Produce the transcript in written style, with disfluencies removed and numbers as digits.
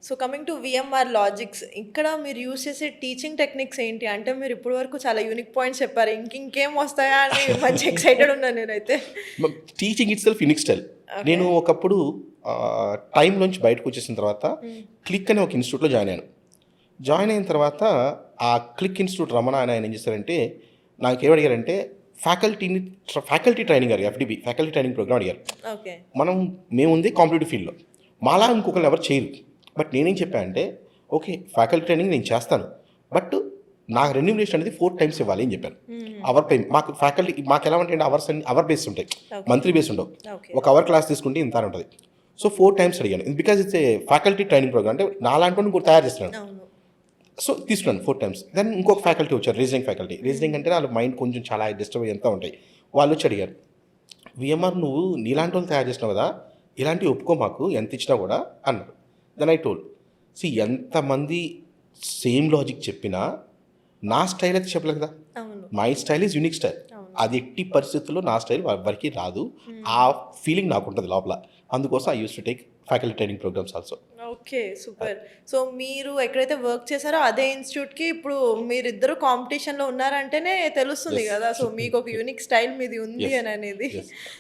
So coming to VMR logics, ఇక్కడ మీరు use చేసే టీచింగ్ టెక్నిక్స్ ఏంటి? అంటే మీరు ఇప్పటి వరకు చాలా యూనిక్ పాయింట్స్ చెప్పారు. ఇంకేం వస్తాయా అని మంచి ఎక్సైటెడ్ ఉన్నాను నేనైతే. Teaching it self unique style. Okay. నేను ఒకప్పుడు టైం నుంచి బయటకు వచ్చేసిన తర్వాత క్లిక్ అనే ఒక ఇన్స్టిట్యూట్లో జాయిన్ అయ్యాను. జాయిన్ అయిన తర్వాత ఆ క్లిక్ ఇన్స్టిట్యూట్ రమణ అని ఆయన ఏం చేశారంటే నాకు ఏమడిగారంటే ఫ్యాకల్టీ ట్రైనింగ్ అడిగారు, ఎఫ్డిబి ఫ్యాకల్టీ ట్రైనింగ్ ప్రోగ్రామ్ అడిగారు. ఓకే. మేముంది కాంపిటేటివ్ ఫీల్డ్లో, మాలా ఇంకొకరు ఎవరు చేయరు. బట్ నేనేం చెప్పాను అంటే ఓకే ఫ్యాకల్టీ ట్రైనింగ్ నేను చేస్తాను, బట్ నాకు రెన్యూమినేషన్ అనేది 4 times ఇవ్వాలి అని చెప్పాను. అవర్ పే మాకు ఫ్యాకల్టీ మాకు ఎలా ఉంటాయంటే అవర్స్ అన్ని అవర్ బేస్ ఉంటాయి, మంత్లీ బేస్ ఉండవు. Okay. ఒక అవర్ క్లాస్ తీసుకుంటే ఇంత అని ఉంటుంది. సో 4 times అడిగాను, because it's a faculty training program, అంటే నాలాంటి ఇంకోటి తయారు చేస్తున్నాను. అవును. సో తీసుకున్నాను 4 times. దెన్ ఇంకొక ఫ్యాకల్టీ వచ్చారు, రీజనింగ్ ఫ్యాకల్టీ. రీజనింగ్ అంటే వాళ్ళ మైండ్ కొంచెం చాలా డిస్టర్బ్ అయ్యేంత ఉంటాయి. వాళ్ళు వచ్చి అడిగారు, విఎంఆర్ నువ్వు నీలాంటి వాళ్ళు తయారు చేసినావు కదా, ఇలాంటివి ఒప్పుకో మాకు ఎంత ఇచ్చినా కూడా అన్నారు. దెన్ ఐ టోల్డ్ ఎంతమంది సేమ్ లాజిక్ చెప్పినా నా స్టైల్ అయితే చెప్పలేదు కదా. అవును. My style is unique style. అవును. అది ఎట్టి పరిస్థితుల్లో నా స్టైల్ ఎవరికి రాదు. ఆ ఫీలింగ్ నాకు ఉంటుంది లోపల. అందుకోసం I use to take faculty training programmes also. Okay, super. So మీరు ఎక్కడైతే వర్క్ చేశారో అదే ఇన్స్టిట్యూట్‌కి ఇప్పుడు మీరిద్దరు కాంపిటీషన్‌లో ఉన్నారంటేనే తెలుస్తుంది Yes. కదా. సో మీకు ఒక యూనిక్ స్టైల్ మీది ఉంది Yes. అని అనేది. Yes.